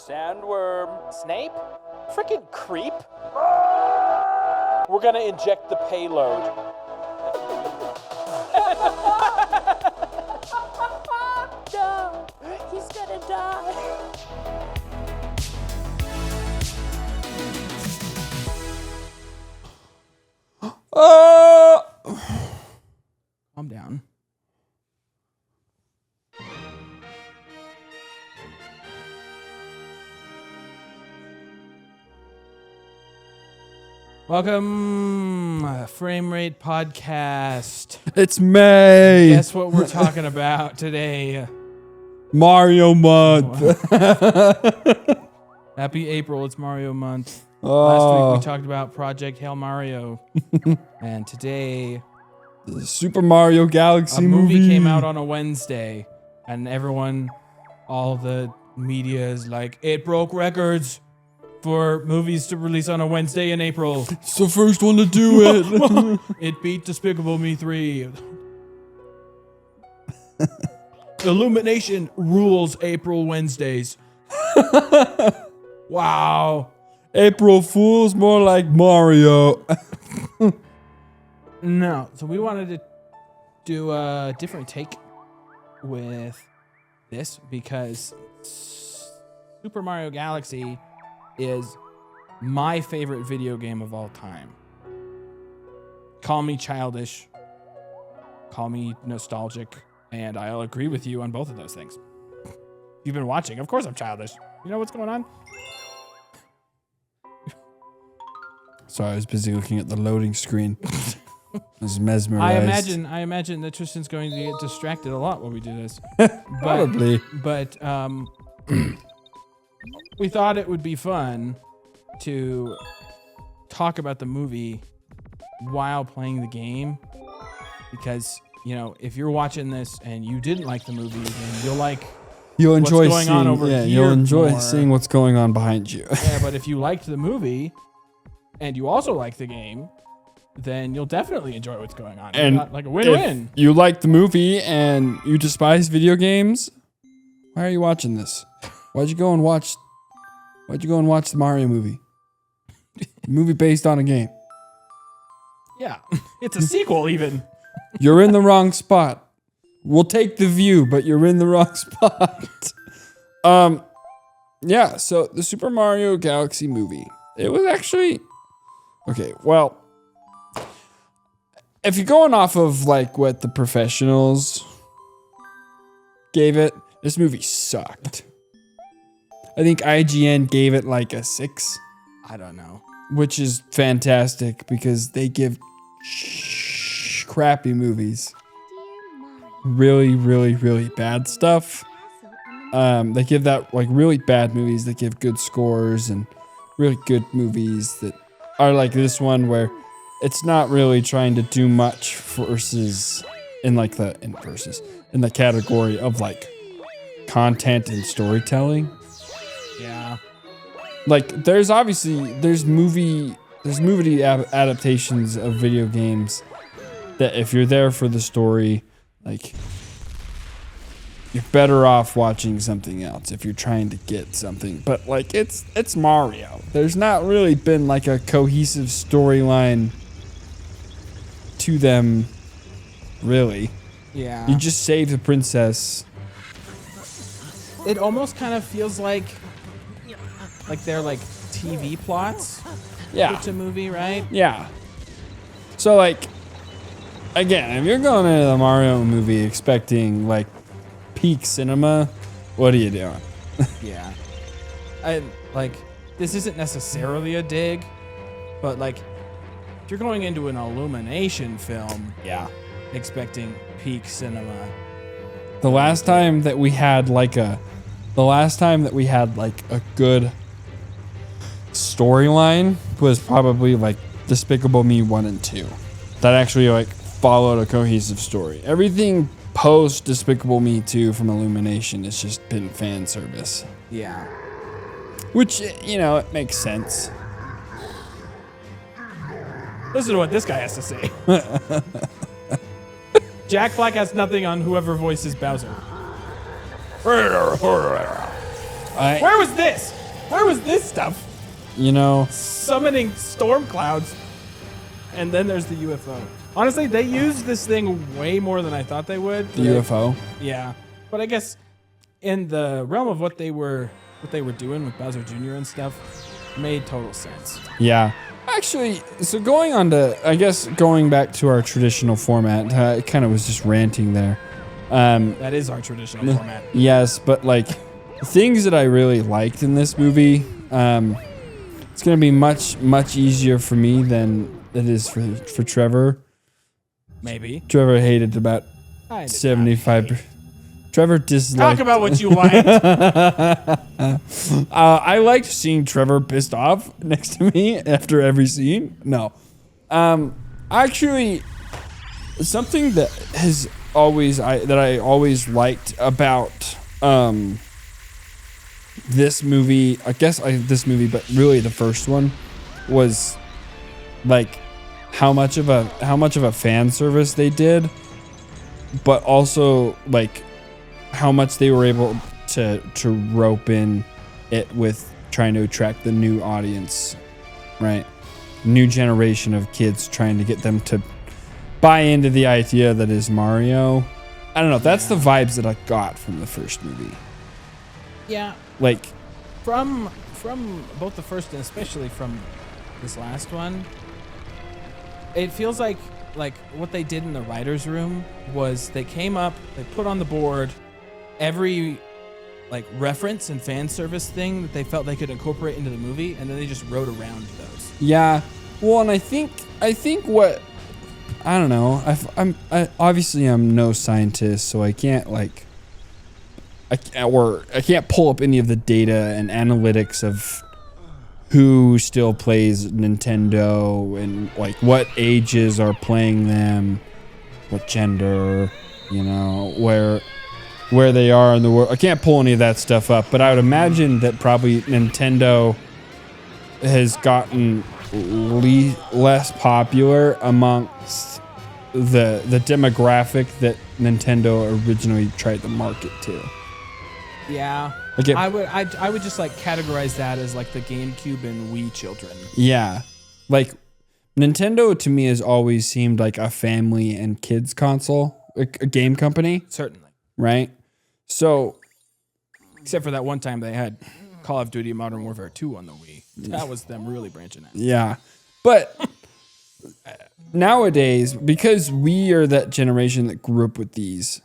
Sandworm. Snape? Freaking creep. We're gonna inject the payload. No, he's gonna die. Calm down. Welcome, Frame Rate Podcast. It's May. Guess what we're talking about today? Mario month. Happy April, it's Mario month. Last Oh, week we talked about Project Hail Mario. And today the Super Mario Galaxy a movie came out on a Wednesday. And everyone, all the media is like, it broke records for movies to release on a Wednesday in April. It's the first one to do it. It beat Despicable Me 3. Illumination rules April Wednesdays. Wow. April Fool's more like Mario. No, so we wanted to do a different take with this because Super Mario Galaxy is my favorite video game of all time. Call me childish, call me nostalgic, and I'll agree with you on both of those things. You've been watching, of course I'm childish. You know what's going on? Sorry, I was busy looking at the loading screen. I was mesmerized. I imagine that Tristan's going to get distracted a lot while we do this. Probably. But we thought it would be fun to talk about the movie while playing the game. Because, you know, if you're watching this and you didn't like the movie, then You'll what's enjoy going on over here you'll enjoy more. seeing what's going on behind you. Yeah, but if you liked the movie and you also like the game, then you'll definitely enjoy what's going on. And It's like a win-win. If you like the movie and you despise video games, why are you watching this? Why'd you go and watch the Mario movie? Movie based on a game. Yeah, it's a sequel even. You're in the wrong spot. We'll take the view, but you're in the wrong spot. Yeah, so the Super Mario Galaxy movie. It was actually okay, well, if you're going off of like what the professionals gave it, this movie sucked. I think IGN gave it like a 6, I don't know. which is fantastic because they give crappy movies really, really, really bad stuff. They give that like really bad movies that give good scores and really good movies that are like this one where it's not really trying to do much versus in the category of like content and storytelling. Yeah. Like there's movie adaptations of video games that if you're there for the story, like you're better off watching something else if you're trying to get something. But like it's Mario. There's not really been like a cohesive storyline to them, really. Yeah. You just save the princess. It almost kind of feels like they're like TV plots. Yeah. It's a movie, right? Yeah. So like, again, if you're going into the Mario movie expecting like peak cinema, what are you doing? Yeah. This isn't necessarily a dig, but like, if you're going into an Illumination film, Yeah. expecting peak cinema. The last time that we had like a good storyline was probably like Despicable Me 1 and 2. That actually like followed a cohesive story. Everything post Despicable Me 2 from Illumination has just been fan service. Yeah. Which, you know, it makes sense. Listen to what this guy has to say. Jack Black has nothing on whoever voices Bowser. Where was this? Where was this stuff? You know, Summoning storm clouds. And then there's the UFO. Honestly, they used this thing way more than I thought they would. the UFO. Yeah. But I guess in the realm of what they were doing with Bowser Jr. and stuff, made total sense. Yeah. Actually, so going back to our traditional format, I kind of was just ranting there. That is our traditional format. Yes, but like things that I really liked in this movie, it's gonna be much easier for me than it is for Trevor. Maybe. Trevor hated about I did not 75. Trevor disliked. Talk about what you liked. I liked seeing Trevor pissed off next to me after every scene. No, actually, something that I always liked about this movie, this movie, but really the first one, was like how much of a fan service they did, but also like how much they were able to rope in it with trying to attract the new audience, right? New generation of kids, trying to get them to buy into the idea that is Mario. I don't know. That's the vibes that I got from the first movie. Yeah. Like, From both the first and especially from this last one, it feels like what they did in the writer's room was they came up, they put on the board every like reference and fan service thing that they felt they could incorporate into the movie, and then they just wrote around those. yeah. Well, and I think what, I don't know. Obviously I'm no scientist, so I can't I can't pull up any of the data and analytics of who still plays Nintendo and like what ages are playing them, what gender, you know, where they are in the world. I can't pull any of that stuff up, but I would imagine that probably Nintendo has gotten less popular amongst the demographic that Nintendo originally tried to market to. Yeah. Like it- I would just like categorize that as like the GameCube and Wii children. Yeah. Like Nintendo to me has always seemed like a family and kids console, like a game company, Certainly. right? So, Except for that one time they had Call of Duty Modern Warfare 2 on the Wii. That was them really branching out. yeah. But nowadays, because we are that generation that grew up with these,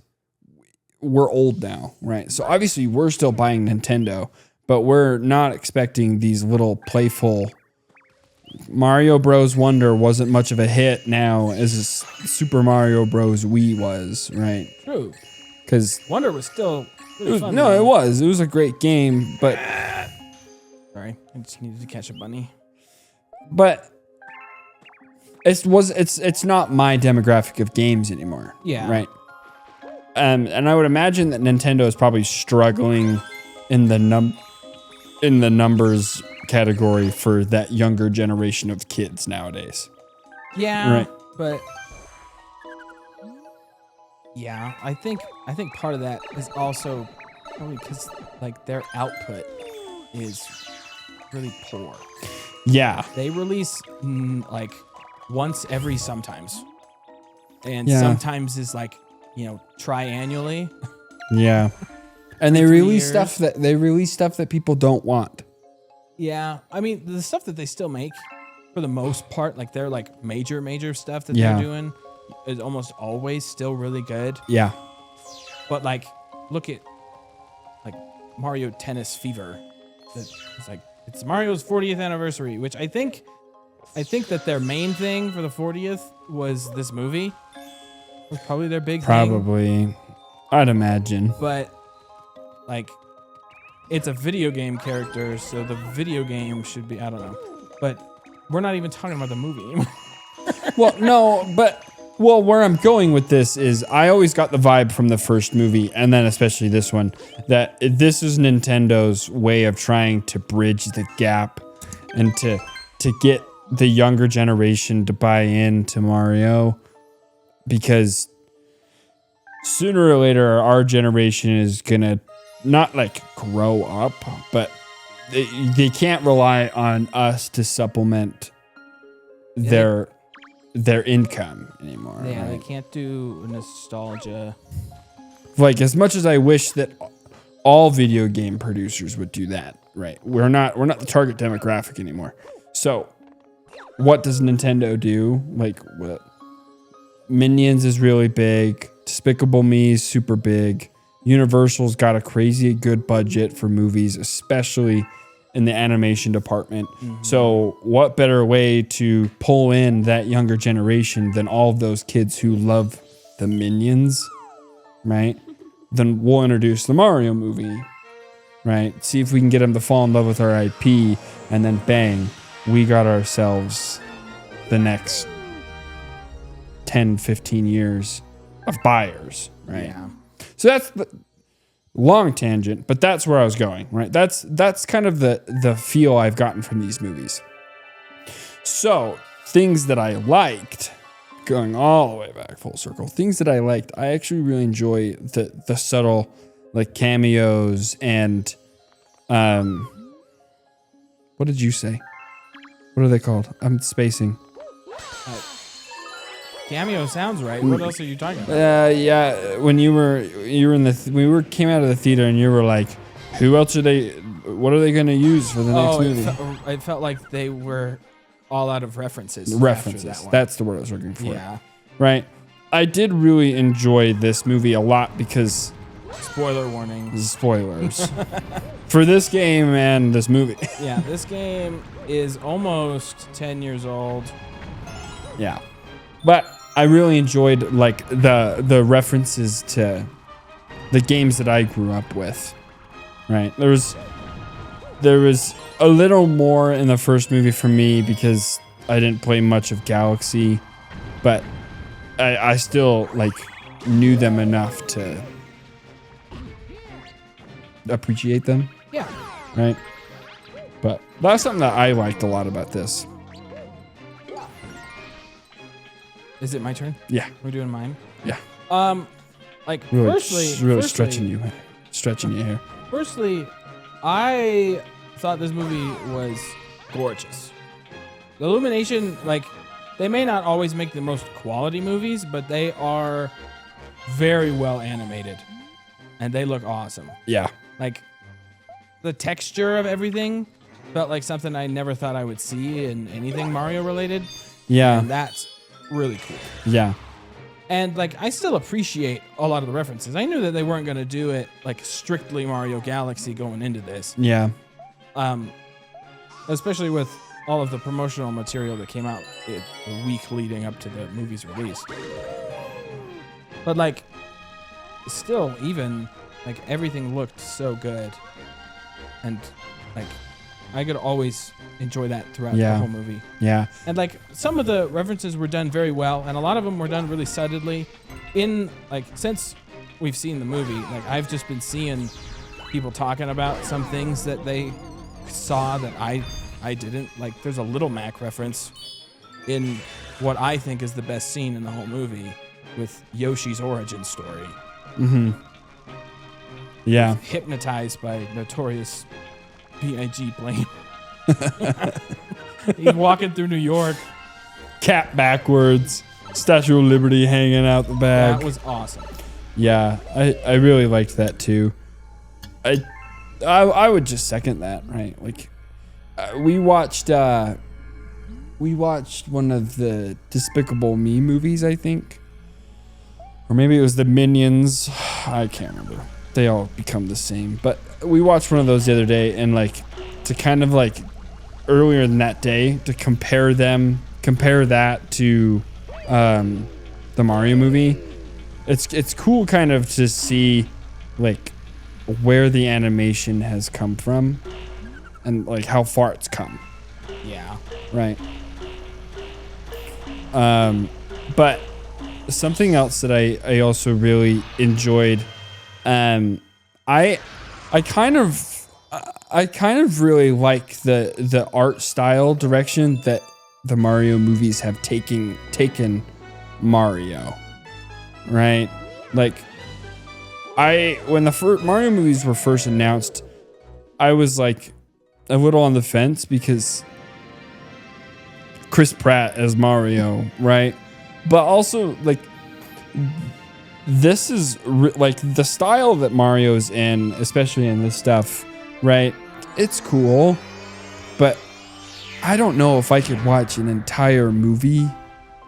we're old now, right? So obviously we're still buying Nintendo, but we're not expecting these little playful. Mario Bros. Wonder wasn't much of a hit now as Super Mario Bros. Wii was, right? True. Because Wonder was still really fun. no, it was. It was a great game, but Sorry, I just needed to catch a bunny. it's not my demographic of games anymore. Yeah. Right. And I would imagine that Nintendo is probably struggling in the numbers category for that younger generation of kids nowadays. Yeah. Right. But yeah, I think part of that is also probably because like their output is really poor. Yeah. They release like once every sometimes, and Yeah. sometimes is like, you know, triannually. Yeah. And they 3 release years. stuff that people don't want. Yeah, I mean the stuff that they still make, for the most part, like their like major stuff that Yeah. they're doing, is almost always still really good. Yeah. But like, look at like Mario Tennis Fever. It's Mario's 40th anniversary, which I think that their main thing for the 40th was this movie. Was probably their big thing. Probably. I'd imagine. But like, it's a video game character, so the video game should be, I don't know. But we're not even talking about the movie anymore. Well, no, but where I'm going with this is I always got the vibe from the first movie, and then especially this one, that this is Nintendo's way of trying to bridge the gap and to get the younger generation to buy into Mario, because sooner or later our generation is gonna not like grow up, but they can't rely on us to supplement their income anymore. Yeah, right? they can't do nostalgia. Like, as much as I wish that all video game producers would do that, right? We're not the target demographic anymore. So what does Nintendo do? Like, what? Minions is really big. Despicable Me is super big. Universal's got a crazy good budget for movies, especially in the animation department. So what better way to pull in that younger generation than all of those kids who love the Minions, right? Then we'll introduce the Mario movie, right? See if we can get them to fall in love with our IP, and then bang, we got ourselves the next 10, 15 years of buyers, right? Yeah. So that's the long tangent, but that's where I was going, right? That's kind of the feel I've gotten from these movies. So things that I liked, going all the way back full circle, things that I liked, I actually really enjoy the subtle like cameos and what did you say? What are they called? I'm spacing. Cameo sounds right. What else are you talking about? Yeah, when you were in the came out of the theater and you were like, who else are they? What are they going to use for the next movie? It felt like they were all out of references. References. After that one. That's the word I was looking for. Yeah. Right. I did really enjoy this movie a lot because Spoiler warning. spoilers for this game and this movie. Yeah, this game is almost 10 years old. Yeah. But I really enjoyed like the references to the games that I grew up with. Right. There was a little more in the first movie for me because I didn't play much of Galaxy, but I still like knew them enough to appreciate them. Yeah. Right. But that's something that I liked a lot about this. Is it my turn? Yeah. We're doing mine? Yeah. Like, Really, firstly, stretching you here. Firstly, I thought this movie was gorgeous. The Illumination, like, they may not always make the most quality movies, but they are very well animated. And they look awesome. Yeah. Like, the texture of everything felt like something I never thought I would see in anything Mario related. Yeah. And that's really cool. Yeah. And like, I still appreciate a lot of the references. I knew that they weren't going to do it like strictly Mario Galaxy going into this. Yeah. Especially with all of the promotional material that came out the week leading up to the movie's release. But like, still, even like everything looked so good, and like I could always enjoy that throughout the whole movie. Yeah. And like, some of the references were done very well, and a lot of them were done really subtly. In like, since we've seen the movie, like I've just been seeing people talking about some things that they saw that I didn't. Like, there's a Little Mac reference in what I think is the best scene in the whole movie with Yoshi's origin story. Mm-hmm. Yeah. Hypnotized by Notorious B.I.G. Blame. He's walking through New York. Cap backwards. Statue of Liberty hanging out the back. That was awesome. Yeah, I really liked that too. I would just second that, right? Like, we watched one of the Despicable Me movies, I think, or maybe it was the Minions. I can't remember. They all become the same. But we watched one of those the other day, and like, to kind of like earlier than that day, to compare that to the Mario movie. It's cool kind of to see like where the animation has come from and like how far it's come. Yeah. Right. But something else that I also really enjoyed, I kind of really like the art style direction that the Mario movies have taken Mario. Right? Like, when the Mario movies were first announced, I was like a little on the fence because Chris Pratt as Mario, right? But also like this is like the style that Mario's in, especially in this stuff, right? It's cool, but I don't know if I could watch an entire movie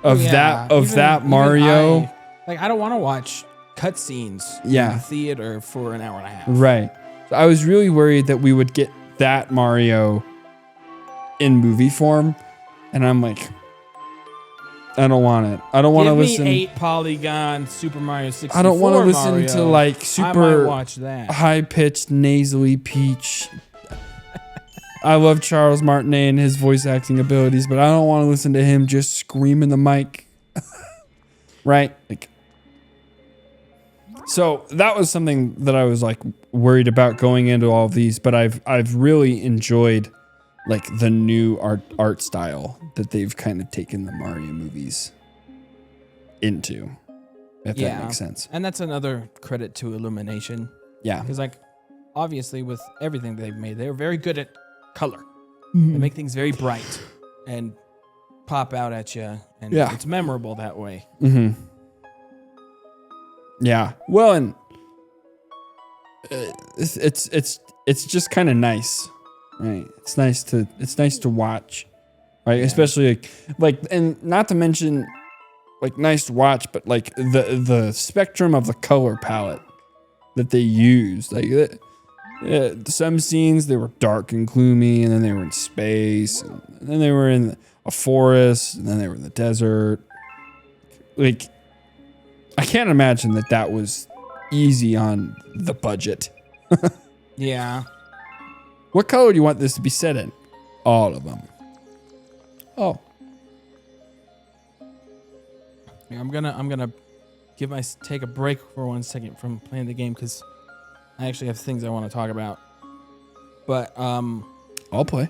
of that Mario. I don't want to watch cutscenes Yeah. in the theater for an hour and a half. Right. So I was really worried that we would get that Mario in movie form, and I'm like, I don't want it. I don't want to Give me listen. 8 polygon Super Mario 64. I don't want to listen Mario. to like I might super watch that. high pitched nasally Peach. I love Charles Martinet and his voice acting abilities, but I don't want to listen to him just scream in the mic. Right? Like, so that was something that I was like worried about going into all of these, but I've really enjoyed like the new art style that they've kind of taken the Mario movies into. If that makes sense. And that's another credit to Illumination. Yeah. Because, like, obviously, with everything they've made, they're very good at color. They make things very bright and pop out at you, and Yeah. it's memorable that way. Mm-hmm. Yeah. Well, and it's just kind of nice, right? It's nice to watch, right? Yeah. Especially like, and not to mention, like, nice to watch, but like the spectrum of the color palette that they use, like. Some scenes they were dark and gloomy, and then they were in space, and then they were in a forest, and then they were in the desert. Like, I can't imagine that was easy on the budget. Yeah. What color do you want this to be set in? All of them. Oh, I'm gonna take a break for 1 second from playing the game because I actually have things I want to talk about. But I'll play.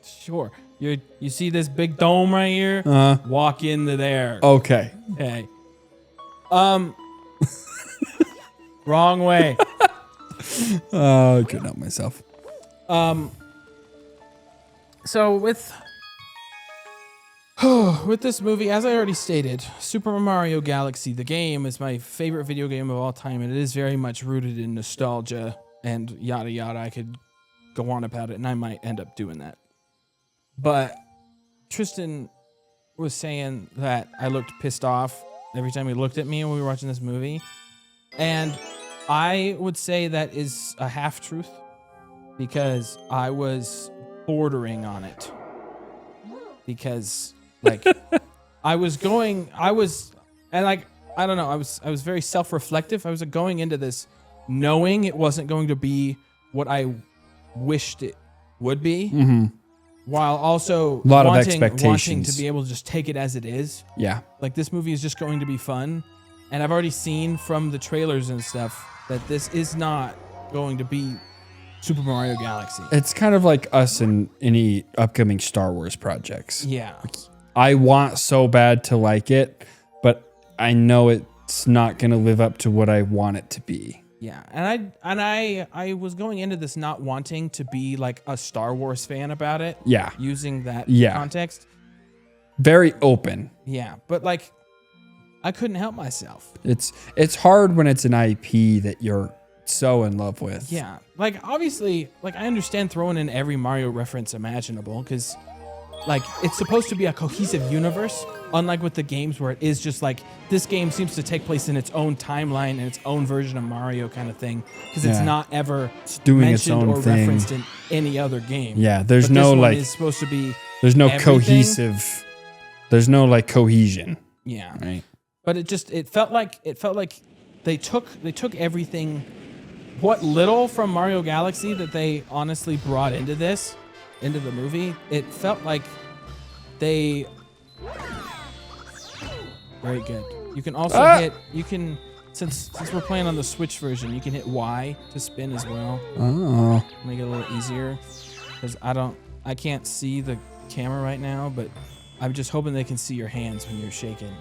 sure. You see this big dome right here? Walk into there. Okay. Okay. Wrong way. Oh, couldn't help myself. So with this movie, as I already stated, Super Mario Galaxy, the game, is my favorite video game of all time, and it is very much rooted in nostalgia and yada yada. I could go on about it, and I might end up doing that. But Tristan was saying that I looked pissed off every time he looked at me when we were watching this movie, and I would say that is a half truth because I was bordering on it. Because like I was very self-reflective. I was going into this knowing it wasn't going to be what I wished it would be, while also A lot of wanting expectations. to be able to just take it as it is. Yeah. Like, this movie is just going to be fun, and I've already seen from the trailers and stuff that this is not going to be Super Mario Galaxy. It's kind of like us in any upcoming Star Wars projects. Yeah. I want so bad to like it, but I know it's not going to live up to what I want it to be. Yeah, and I was going into this not wanting to be like a Star Wars fan about it. Yeah. Using that Yeah. context. Very open. Yeah, but like I couldn't help myself. It's hard when it's an IP that you're so in love with. Yeah, like obviously, like I understand throwing in every Mario reference imaginable because like it's supposed to be a cohesive universe, unlike with the games where it is just like this game seems to take place in its own timeline and its own version of Mario kind of thing because it's Yeah. not ever doing its mentioned own or thing. referenced in any other game. Yeah, there's But no this one like is supposed to be there's no everything. cohesive. There's no like cohesion, yeah. right? But it felt like they took everything, what little from Mario Galaxy that they honestly brought into the movie. It felt like they very good. You can also since we're playing on the Switch version, you can hit Y to spin as well. Oh, Make it a little easier because I can't see the camera right now, but I'm just hoping they can see your hands when you're shaking.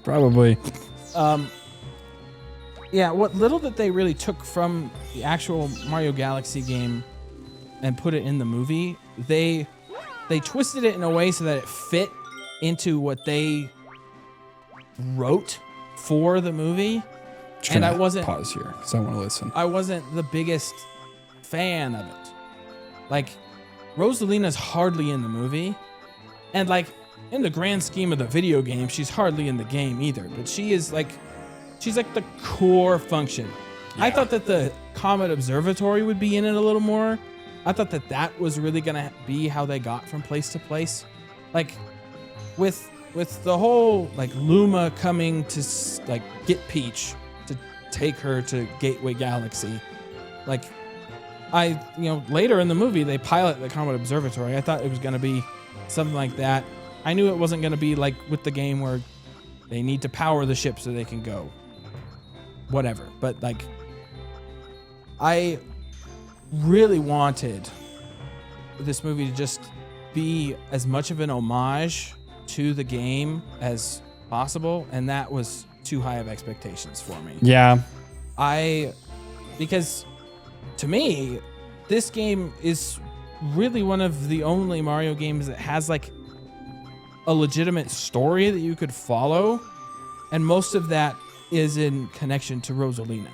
probably. Yeah, what little that they really took from the actual Mario Galaxy game and put it in the movie, they twisted it in a way so that it fit into what they wrote for the movie. And I wasn't pause here because I want to listen. I wasn't the biggest fan of it. Like, Rosalina's hardly in the movie, and like in the grand scheme of the video game, she's hardly in the game either. But she's like the core function. Yeah. I thought that the Comet Observatory would be in it a little more. I thought that was really gonna be how they got from place to place. Like with the whole like Luma coming to like get Peach to take her to Gateway Galaxy. Like later in the movie they pilot the Comet Observatory. I thought it was gonna be something like that. I knew it wasn't gonna be like with the game where they need to power the ship so they can go. Whatever. But like I really wanted this movie to just be as much of an homage to the game as possible, and that was too high of expectations for me. Yeah. Because to me, this game is really one of the only Mario games that has like a legitimate story that you could follow, and most of that is in connection to Rosalina,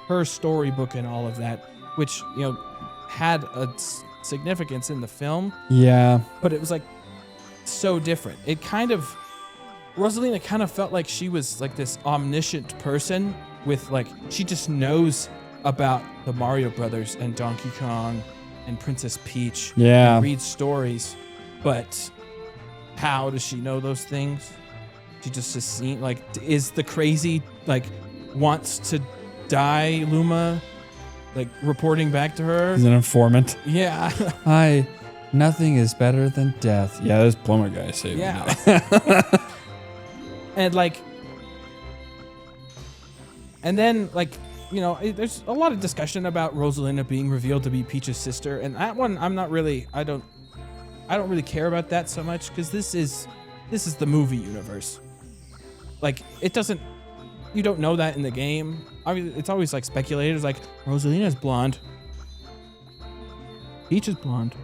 her storybook and all of that, which had a significance in the film. Yeah. But it was like so different. Rosalina kind of felt like she was like this omniscient person with like, she just knows about the Mario Brothers and Donkey Kong and Princess Peach. Yeah. And reads stories, but how does she know those things? She just has seen, like, is the crazy, like, wants to die Luma, like, reporting back to her? He's an informant. Yeah. Hi, nothing is better than death. Yeah, this plumber guy saved me. Yeah. And, like, and then, like, there's a lot of discussion about Rosalina being revealed to be Peach's sister. And that one, I don't really care about that so much, because this is the movie universe. Like, you don't know that in the game. I mean, it's always like speculated. It's like, Rosalina's blonde. Peach is blonde.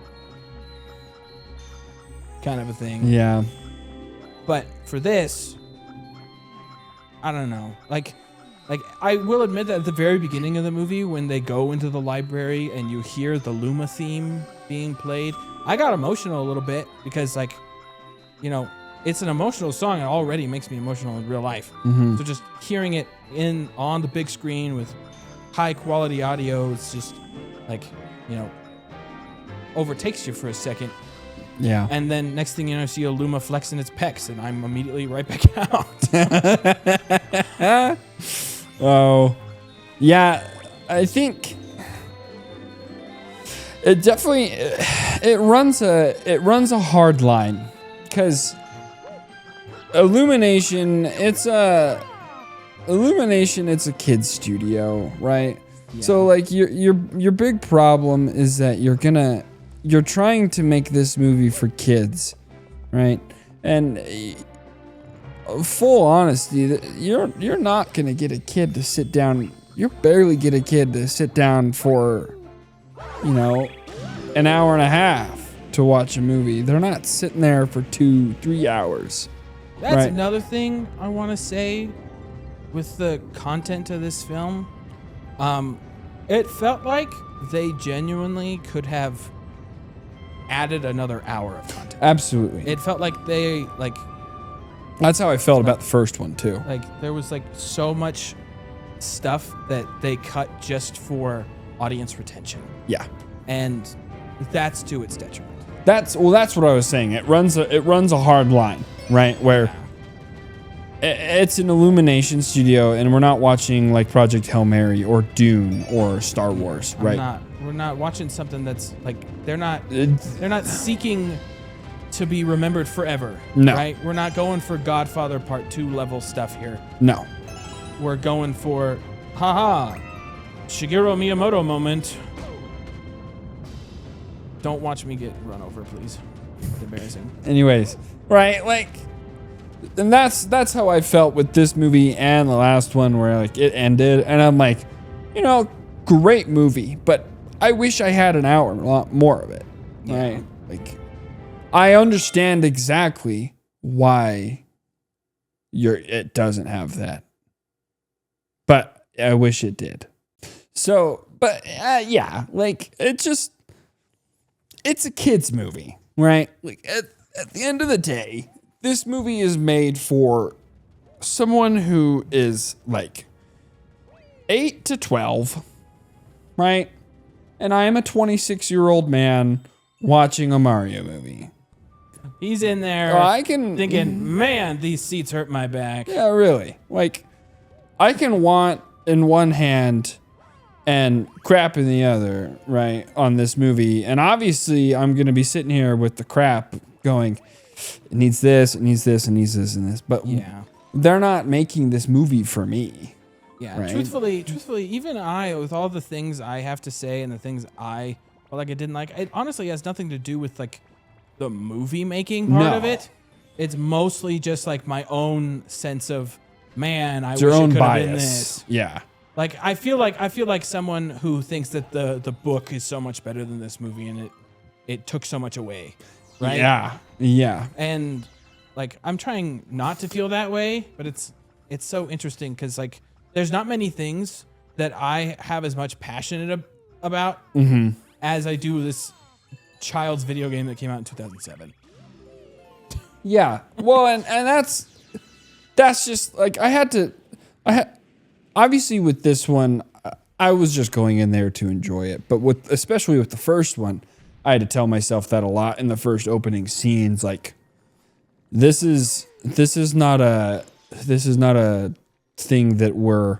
Kind of a thing. Yeah. But for this, I don't know. Like I will admit that at the very beginning of the movie, when they go into the library and you hear the Luma theme being played, I got emotional a little bit because, like, it's an emotional song. It already makes me emotional in real life. Mm-hmm. So just hearing it on the big screen with high quality audio, it's just like, overtakes you for a second. Yeah. And then next thing you know, I see a Luma flexing its pecs, and I'm immediately right back out. Oh, yeah. I think it definitely it runs a hard line, because Illumination, it's a kid's studio, right? Yeah. So like your big problem is that you're trying to make this movie for kids, right? And full honesty, you're not gonna get a kid to sit down. You barely get a kid to sit down for, an hour and a half to watch a movie. They're not sitting there for 2-3 hours. That's right? Another thing I want to say with the content of this film. It felt like they genuinely could have added another hour of content. Absolutely. It felt like they That's how I felt about the first one too. Like there was like so much stuff that they cut just for audience retention. Yeah. And that's to its detriment. That's what I was saying. It runs a hard line, right? Where it's an Illumination studio, and we're not watching like Project Hail Mary or Dune or Star Wars, right? We're not watching something that's like they're not seeking to be remembered forever. No. Right? We're not going for Godfather Part 2 level stuff here. No. We're going for Shigeru Miyamoto moment. Don't watch me get run over, please. It's embarrassing. Anyways, right? Like And that's how I felt with this movie and the last one, where like it ended, and I'm like, you know, great movie, but I wish I had an hour, a lot more of it. Right? Like, I understand exactly why it doesn't have that, but I wish it did. So, but yeah, like it's a kids movie, right? Like at the end of the day, this movie is made for someone who is like 8 to 12, right? And I am a 26-year-old man watching a Mario movie. He's in there I can thinking, man, these seats hurt my back. Yeah, really. Like, I can want in one hand and crap in the other, right, on this movie. And obviously, I'm going to be sitting here with the crap going, it needs this, it needs this, it needs this, and this. But Yeah. they're not making this movie for me. Yeah, Right. truthfully, even I, with all the things I have to say and the things I felt like I didn't like, it honestly has nothing to do with like the movie making part No. of it. It's mostly just like my own sense of, man, I It's wish your it own could have been bias. this. Yeah. Like I feel like someone who thinks that the book is so much better than this movie, and it took so much away, right? Yeah. Yeah. And like I'm trying not to feel that way, but it's so interesting because like there's not many things that I have as much passion about as I do this child's video game that came out in 2007. Yeah. Well, and that's just like I had obviously with this one, I was just going in there to enjoy it. But especially with the first one, I had to tell myself that a lot in the first opening scenes. Like, this is not a thing that we're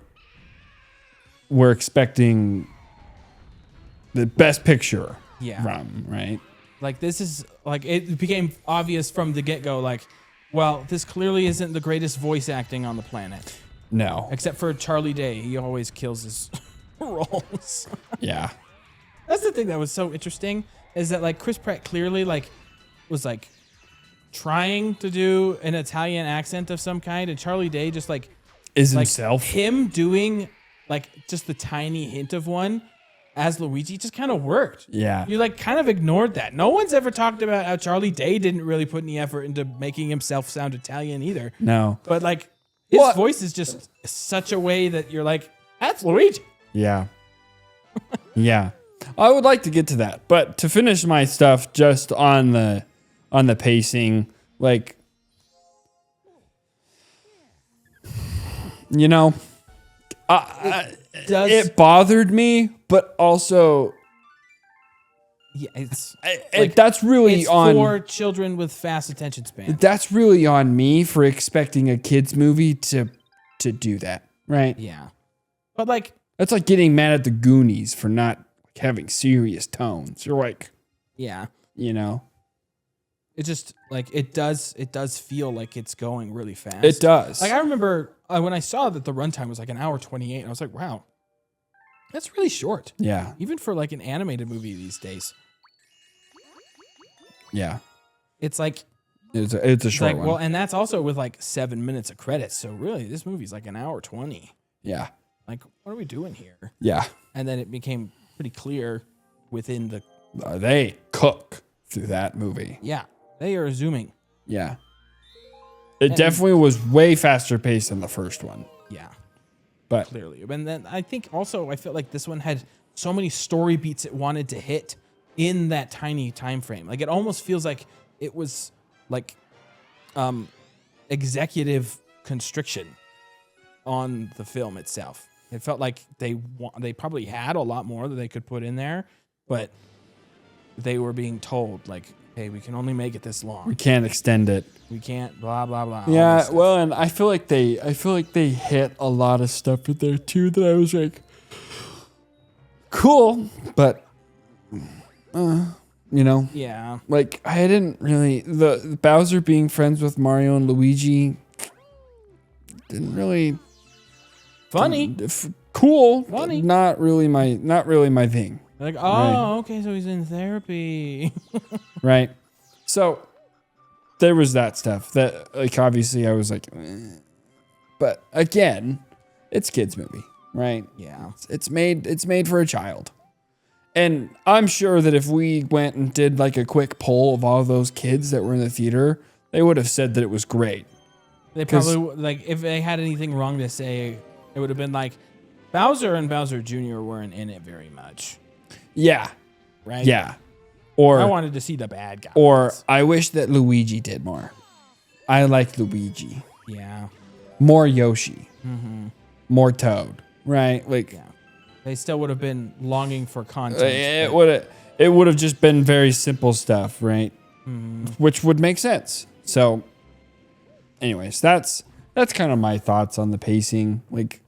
expecting the best picture Yeah. from, right? Like this is like it became obvious from the get-go. Like, well, this clearly isn't the greatest voice acting on the planet, No. except for Charlie Day. He always kills his roles. Yeah. That's the thing that was so interesting is that like Chris Pratt clearly like was like trying to do an Italian accent of some kind, and Charlie Day just like Himself. him doing like just the tiny hint of one as Luigi just kind of worked. Yeah. You like kind of ignored that. No one's ever talked about how Charlie Day didn't really put any effort into making himself sound Italian either. No. But like his Well- voice is just such a way that you're like, that's Luigi. Yeah. Yeah. I would like to get to that, but to finish my stuff just on the pacing, like, you know, it bothered me, but also Yeah, it's that's really it's on for children with fast attention span. that's really on me for expecting a kids movie to do that, right? Yeah. But like, That's like getting mad at the Goonies for not having serious tones. You're like, yeah. you know, It just like it does feel like it's going really fast. it does. Like I remember when I saw that the runtime was like an hour 28, I was like, wow, that's really short. Yeah. Even for like an animated movie these days. Yeah. It's like It's a it's short like one. well, and that's also with like 7 minutes of credits. So really this movie's like an hour 20. yeah. Like what are we doing here? Yeah. And then it became pretty clear within the They cook through that movie. yeah, they are zooming. Yeah. It definitely was way faster paced than the first one. Yeah. But Clearly. And then I think also I felt like this one had so many story beats it wanted to hit in that tiny time frame. Like it almost feels like it was like executive constriction on the film itself. It felt like they probably had a lot more that they could put in there, but they were being told like, hey, we can only make it this we long. can't extend it. We can't blah blah blah. all this Yeah, stuff. well, and I feel like they hit a lot of stuff in there too that I was like, cool, but you know, yeah. like I didn't really the Bowser being friends with Mario and Luigi didn't really Funny. cool, Funny. but not really my thing, Like, oh, okay, so he's in therapy. right? So there was that stuff that, like, obviously I was like, but again, it's a kids movie, right? Yeah. It's made for a child. And I'm sure that if we went and did like a quick poll of all those kids that were in the theater, they would have said that it was great. They probably, like, if they had anything wrong to say, it would have been like, Bowser and Bowser Jr. weren't in it very much. Yeah. Right? Yeah. Or I wanted to see the bad guys. Or I wish that Luigi did more. I like Luigi. Yeah. More Yoshi. Mm-hmm. More Toad. Right? Like, Yeah. They still would have been longing for content. it would have just been very simple stuff, right? Which would make sense. So, anyways, that's kind of my thoughts on the pacing. Like,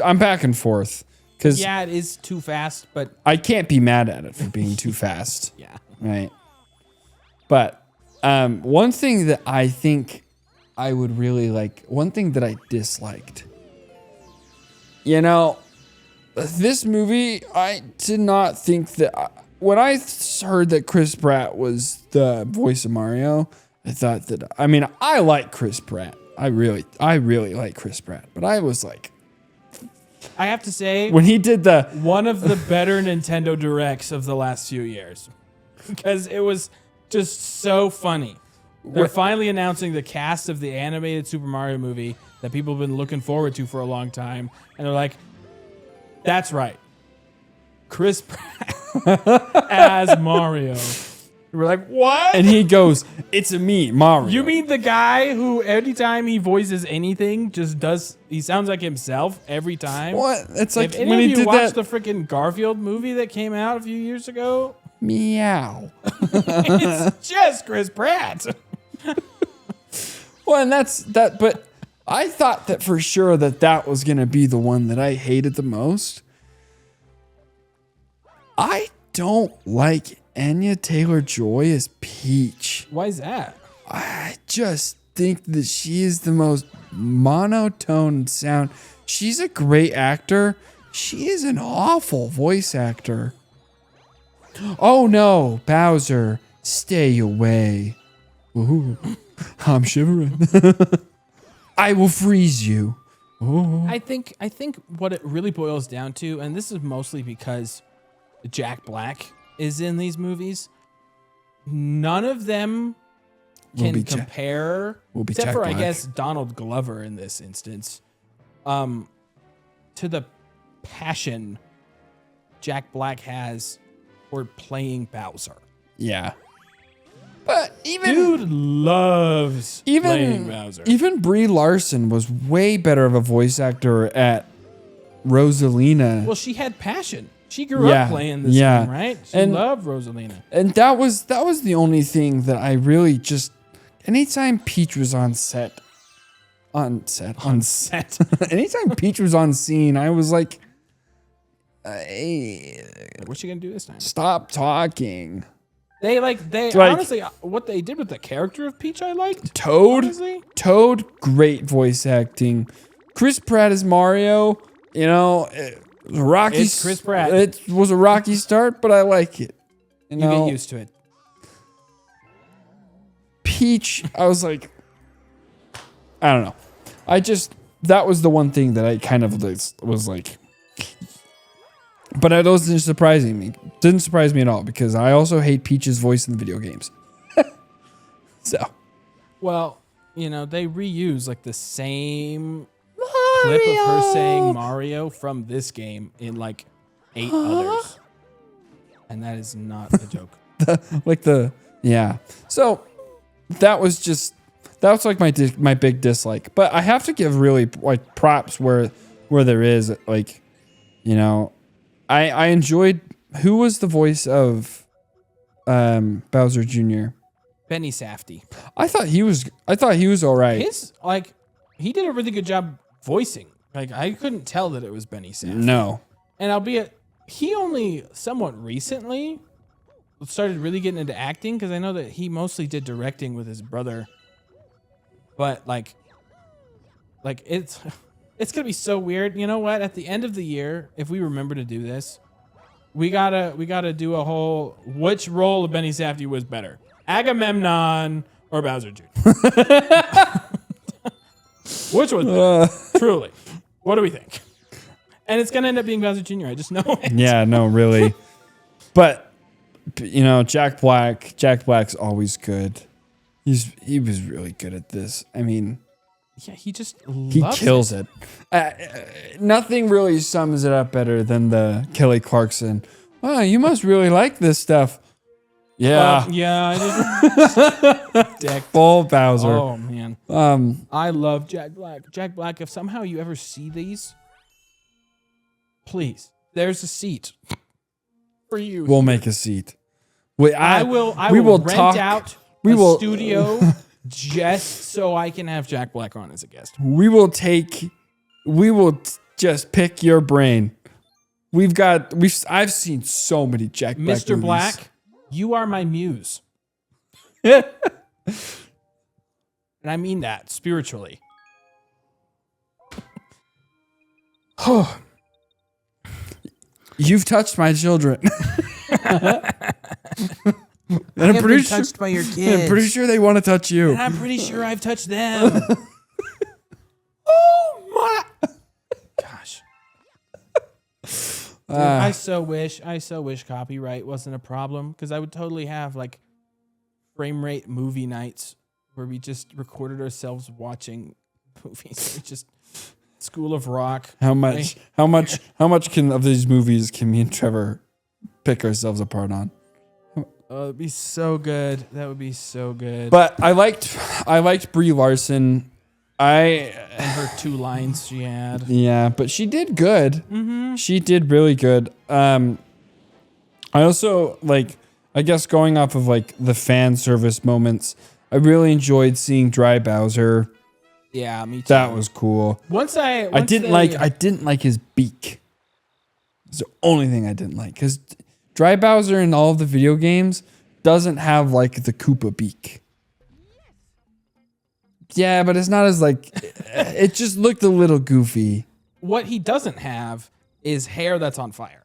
I'm back and forth because yeah, it is too fast, but I can't be mad at it for being too fast. yeah. Right. But one thing that I think I would really like, one thing that I disliked, you know, this movie, I did not think that, when I heard that Chris Pratt was the voice of Mario, I thought that, I mean, I like Chris Pratt. I really like Chris Pratt. But I was like, I have to say, when he did the, one of the better Nintendo Directs of the last few years. Because it was just so funny. They're finally announcing the cast of the animated Super Mario movie that people have been looking forward to for a long time. And they're like, that's right. Chris Pratt as Mario. We're like, what? and he goes, it's a me, Mario. You mean the guy who anytime he voices anything just does, he sounds like himself every time? What? It's like If any when of he you did watched that. the freaking Garfield movie that came out a few years ago, Meow. it's just Chris Pratt. Well, and that's that. But I thought that for sure that was going to be the one that I hated the most. I don't like Anya Taylor-Joy as Peach. Why is that? I just think that she is the most monotone sound. She's a great actor. She is an awful voice actor. Oh no, Bowser, stay away. Ooh, I'm shivering. I will freeze you. Ooh. I think what it really boils down to, and this is mostly because Jack Black is in these movies, none of them can compare, except Jack for Black. I guess Donald Glover in this instance, to the passion Jack Black has for playing Bowser. Yeah. But even Dude loves playing Bowser. even Brie Larson was way better of a voice actor at Rosalina. Well, she had passion. She grew Yeah, up playing this yeah. game, right? She And- loved Rosalina. And that was the only thing that I really just, anytime Peach was on set, anytime Peach was on scene, I was like, hey, What's she gonna do this time? stop talking. They Like- honestly, what they did with the character of Peach, I liked. Toad, Honestly, great voice acting. Chris Pratt as Mario, you know, it was a rocky. It's Chris Pratt. It was a rocky start, but I like it. You you know, get used to it. Peach, I was like, I don't know. That was the one thing that I kind of was like, but it wasn't surprising me. Didn't surprise me at all because I also hate Peach's voice in the video games. So, Well, you know, they reuse like the same clip of her saying Mario from this game in like 8 others, and that is not a joke. yeah. So that was like my big dislike. But I have to give really like props where there is like, you know, I enjoyed, who was the voice of Bowser Jr.? Benny Safdie. I thought he was all right. His he did a really good job voicing. Like I couldn't tell that it was Benny Safdie. No. And albeit he only somewhat recently started really getting into acting, because I know that he mostly did directing with his brother. But like it's gonna be so weird. You know what? At the end of the year, if we remember to do this, we gotta do a whole which role of Benny Safdie was better. Agamemnon or Bowser Jr.? Which was better? Truly? What do we think? And it's gonna end up being Bowser Jr. I just know it. Yeah, no, really. But you know, Jack Black's always good. He was really good at this. I mean, Yeah, he just he loves kills it. Nothing really sums it up better than the Kelly Clarkson. Wow, you must really like this stuff. Yeah, Yeah, I just dick. full Bowser. Oh man, I love Jack Black. Jack Black. If somehow you ever see these, please, there's a seat for you. We'll make a seat. Wait, I will rent out a studio just so I can have Jack Black on as a guest. Just pick your brain. I've seen so many Jack Black Mr. movies. Black, you are my muse. And I mean that spiritually. You've touched my children. And I'm pretty sure, touched by your I'm kids. pretty sure they want to touch you. And I'm pretty sure I've touched them. Oh my gosh. Dude, I so wish copyright wasn't a problem, because I would totally have like frame rate movie nights where we just recorded ourselves watching movies. We just School of Rock. How much of these movies can me and Trevor pick ourselves apart on? Oh, it'd be so good. That would be so good. But I liked Brie Larson. And her 2 lines she had. Yeah, but she did good. Mm-hmm. She did really good. I also I guess going off of like the fan service moments, I really enjoyed seeing Dry Bowser. Yeah, me too. That was cool. I didn't like his beak. It's the only thing I didn't like, because Dry Bowser in all of the video games doesn't have like the Koopa beak. Yeah, but it's not as like it just looked a little goofy. What he doesn't have is hair that's on fire.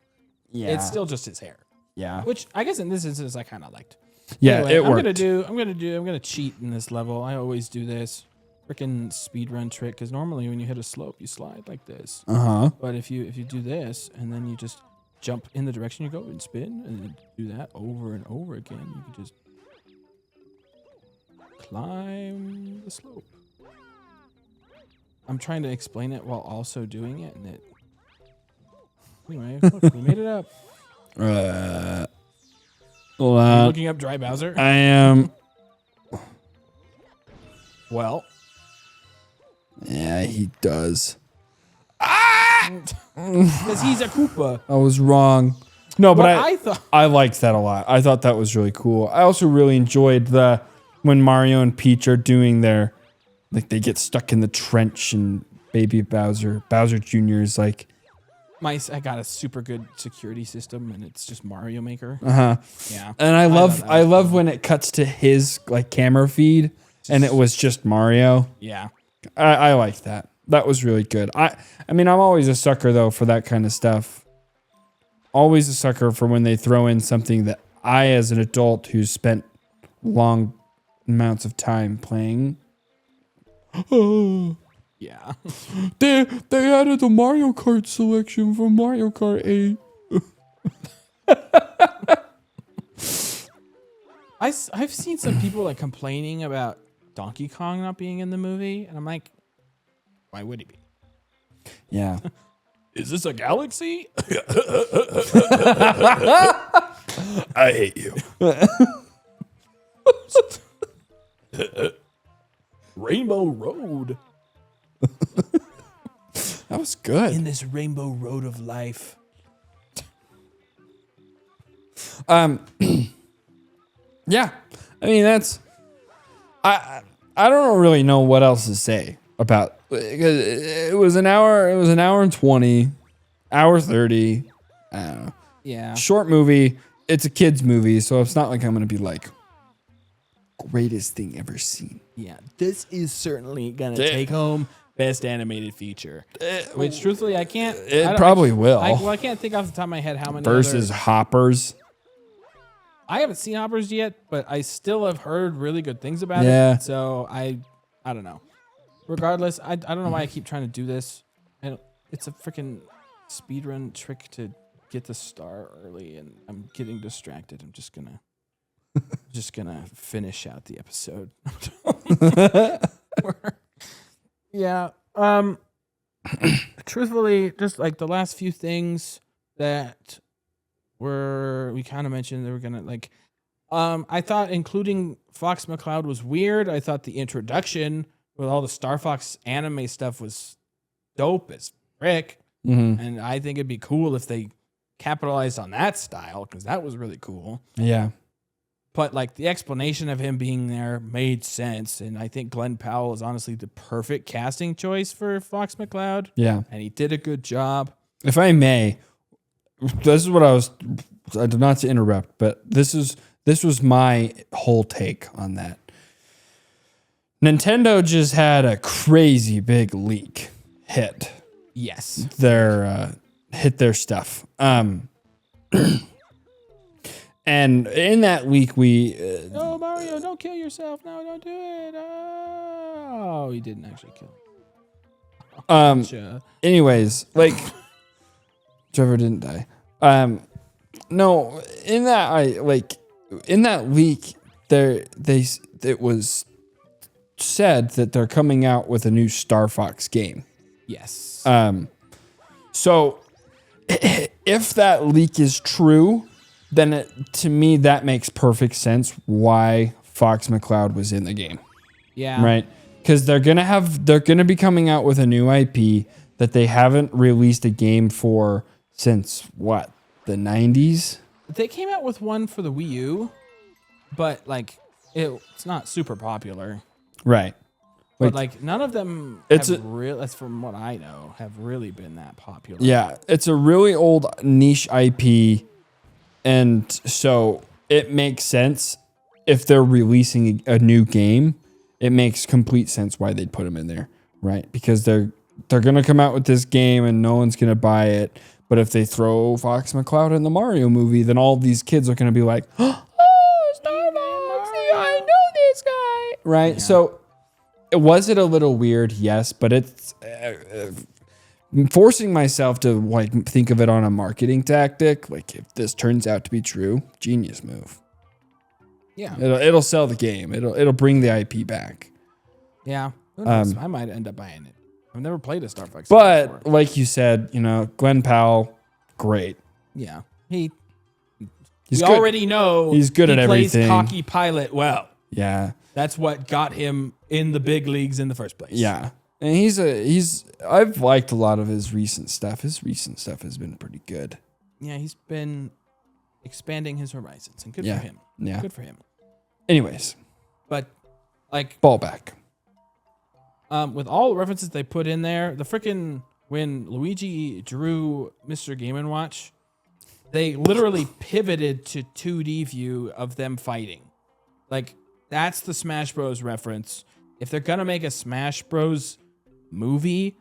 Yeah, It's still just his hair. yeah, Which I guess in this instance I kind of liked. yeah. Anyway, It worked. I'm gonna cheat in this level. I always do this freaking speedrun trick, because normally when you hit a slope you slide like this. But if you do this and then you just jump in the direction you go and spin and then do that over and over again, you can just climb the slope. I'm trying to explain it while also doing it, and anyway, look, we made it up. Looking up Dry Bowser. I am. Well, Yeah, he does. because he's a Koopa. I was wrong. No, but Well, I I thought. I liked that a lot. I thought that was really cool. I also really enjoyed when Mario and Peach are doing their, like, they get stuck in the trench and baby Bowser Jr. is like, I got a super good security system, and it's just Mario Maker. Yeah. and I thought that was love when it cuts to his like camera feed and it was just Mario. Yeah. I liked that. That was really good. I mean, I'm always a sucker though for that kind of stuff. Always a sucker for when they throw in something that I, as an adult who's spent long amounts of time playing. Yeah. They added the Mario Kart selection from Mario Kart 8. I've seen some people like complaining about Donkey Kong not being in the movie, and I'm like, why would he be? Yeah. Is this a galaxy? I hate you. Rainbow Road. That was good. In this rainbow road of life. Yeah. I mean, that's I don't really know what else to say about it. Was an hour and 20, hour 30. I don't know. Yeah. Short movie. It's a kids movie, so it's not like I'm gonna be like greatest thing ever seen. Yeah. This is certainly gonna Yeah. take home best animated feature. Which truthfully I can't. It probably will. I can't think off the top of my head how many Versus Hoppers. I haven't seen Hoppers yet, but I still have heard really good things about Yeah. it. So I don't know. Regardless, I don't know why I keep trying to do this. And it's a freaking speedrun trick to get the star early, and I'm getting distracted. I'm just gonna finish out the episode. Yeah. Truthfully, just like the last few things that we kind of mentioned, they were gonna like. I thought including Fox McCloud was weird. I thought the introduction with all the Star Fox anime stuff was dope as frick, and I think it'd be cool if they capitalized on that style because that was really cool. Yeah. But like the explanation of him being there made sense, and I think Glenn Powell is honestly the perfect casting choice for Fox McCloud. Yeah. And he did a good job. If I may, this is what I did not to interrupt, but this was my whole take on that. Nintendo just had a crazy big leak hit Yes. their stuff. And in that leak, we No, Mario, don't kill yourself. No, don't do it. Oh, he didn't actually kill him. Gotcha. anyways, like Trevor didn't die. No, in that leak, it was said that they're coming out with a new Star Fox game. Yes. So if that leak is true, then to me that makes perfect sense why Fox McCloud was in the game, Yeah. right? Because they're gonna be coming out with a new IP that they haven't released a game for since what, the 90s? They came out with one for the Wii U, but like it's not super popular. Right. But like none of them It's have that's from what I know, have really been that popular. Yeah, it's a really old niche IP, and so it makes sense if they're releasing a new game. It makes complete sense why they'd put them in there, right? Because they're gonna come out with this game and no one's gonna buy it. But if they throw Fox McCloud in the Mario movie, then all these kids are gonna be like, "Oh, Star Fox! I know this guy!" Right? Yeah. So, was it a little weird? Yes, but it's forcing myself to like think of it on a marketing tactic. Like, if this turns out to be true, genius move. Yeah. It'll sell the game. It'll bring the IP back. Yeah. Who knows? I might end up buying it. I've never played a Star Fox game But before. like you said, Glenn Powell, great. Yeah. He's We good. already know He's good at he plays everything. cocky pilot well. Yeah. That's what got him in the big leagues in the first place. Yeah. And I've liked a lot of his recent stuff. His recent stuff has been pretty good. Yeah, he's been expanding his horizons, and good Yeah. for him. Yeah. Good for him. Anyways, But like ball back. with all the references they put in there, the freaking when Luigi drew Mr. Game & Watch, they literally pivoted to 2D view of them fighting. Like that's the Smash Bros reference. If they're gonna make a Smash Bros movie,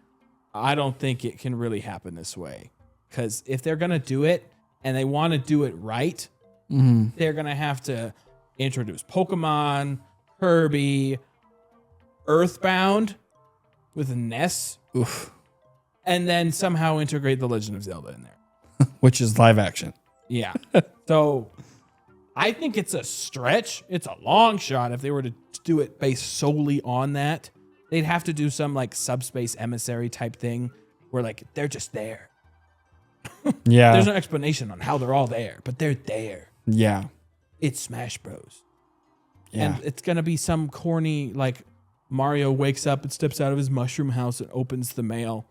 I don't think it can really happen this way. Because if they're gonna do it and they want to do it right, they're gonna have to introduce Pokemon, Kirby, Earthbound with Ness, Oof. and then somehow integrate The Legend of Zelda in there. Which is live action. Yeah. So I think it's a stretch. It's a long shot if they were to do it based solely on that. They'd have to do some like subspace emissary type thing where like they're just there. Yeah. There's no explanation on how they're all there, but they're there. Yeah. It's Smash Bros. Yeah. And it's going to be some corny, like Mario wakes up and steps out of his mushroom house and opens the mail.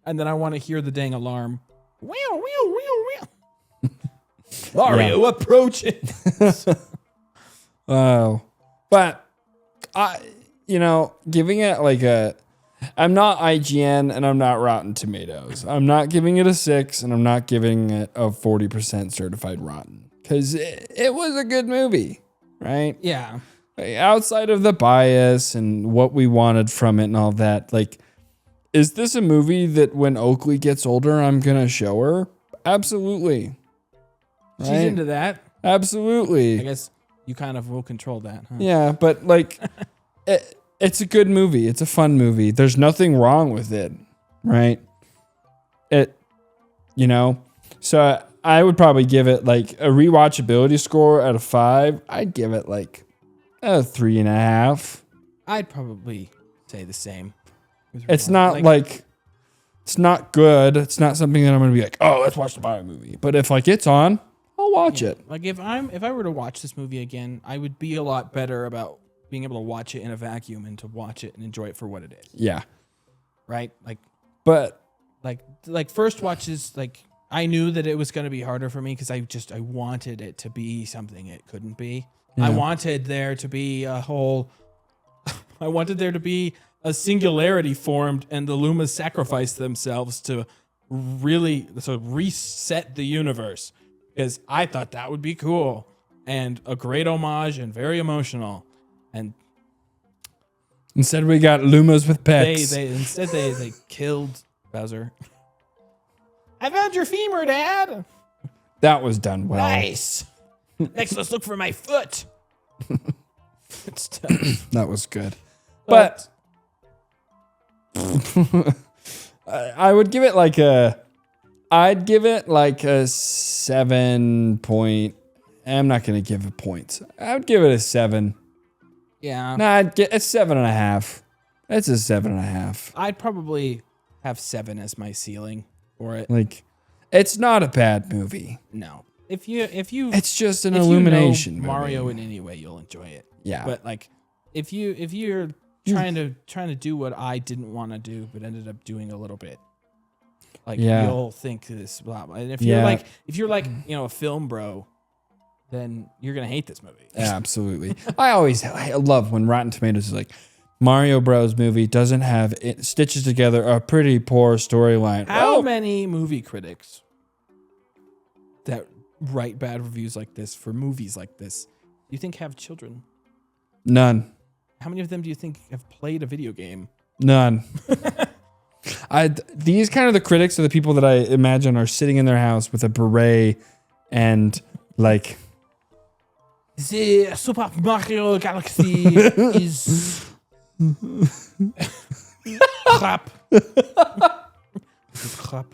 And then I want to hear the dang alarm. Wow, wow, wow, wow. Mario approaching. Oh, but giving it like I'm not IGN and I'm not Rotten Tomatoes. I'm not giving it a 6 and I'm not giving it a 40% certified rotten because it was a good movie, right? Yeah. Outside of the bias and what we wanted from it and all that, like, is this a movie that when Oakley gets older, I'm going to show her? Absolutely. She's right? into that. Absolutely. I guess you kind of will control that, huh? Yeah, but like, it's a good movie. It's a fun movie. There's nothing wrong with it, right? So I would probably give it like a rewatchability score out of 5. I'd give it like a 3.5. I'd probably say the same. It's not like it's not good. It's not something that I'm gonna be like, oh, let's watch the Mario movie. But if like it's on, I'll watch it. Like if I were to watch this movie again, I would be a lot better about being able to watch it in a vacuum and to watch it and enjoy it for what it is. Yeah, Right? but Like first watches, like I knew that it was going to be harder for me because I wanted it to be something it couldn't be. Yeah. I wanted there to be a whole. I wanted there to be a singularity formed, and the Lumas sacrificed themselves to really reset the universe, because I thought that would be cool and a great homage and very emotional. And instead we got Lumas with pets. they killed Bowser. I found your femur, Dad. That was done well. Nice. Next, let's look for my foot. It's tough. That was good. But I would give it like I'd give it like a 7 point. I'm not gonna give it points. I would give it a 7. Yeah. Nah, I'd get a 7.5. It's a 7.5. I'd probably have 7 as my ceiling for it. Like, it's not a bad movie. No. If you It's just an if illumination you know Mario movie. in any way, you'll enjoy it. Yeah. But like if you're trying to do what I didn't want to do but ended up doing a little bit, like Yeah. you'll think this blah blah. And if Yeah. you're like a film bro, then you're gonna hate this movie. Absolutely. I love when Rotten Tomatoes is like, Mario Bros. Movie doesn't have it stitches together a pretty poor storyline. How Well, many movie critics that write bad reviews like this for movies like this do you think have children? none. How many of them do you think have played a video game? None. These kind of the critics are the people that I imagine are sitting in their house with a beret and like The Super Mario Galaxy is crap. Crap.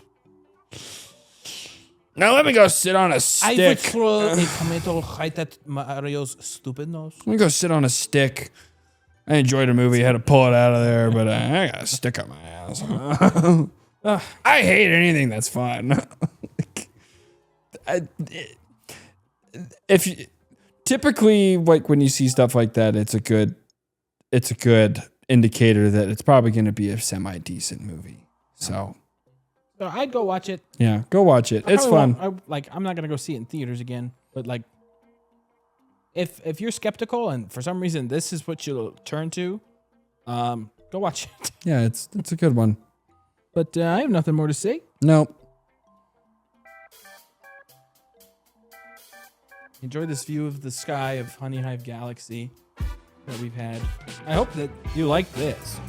now let me go sit on a I would stick. throw a tomato right at Mario's stupid nose. Let me go sit on a stick. I enjoyed the movie. I had to pull it out of there, but I got a stick up my ass. I hate anything that's fun. Typically, like when you see stuff like that, it's a good indicator that it's probably going to be a semi-decent movie. So So I'd go watch it. yeah, go watch it. I It's probably fun. won't- I'm not gonna go see it in theaters again. But like, if you're skeptical and for some reason this is what you'll turn to, go watch it. Yeah, it's a good one. But I have nothing more to say. Nope. Enjoy this view of the sky of Honey Hive Galaxy that we've had. I hope that you like this.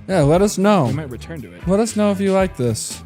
Yeah, let us know. We might return to it. Let us know if you like this.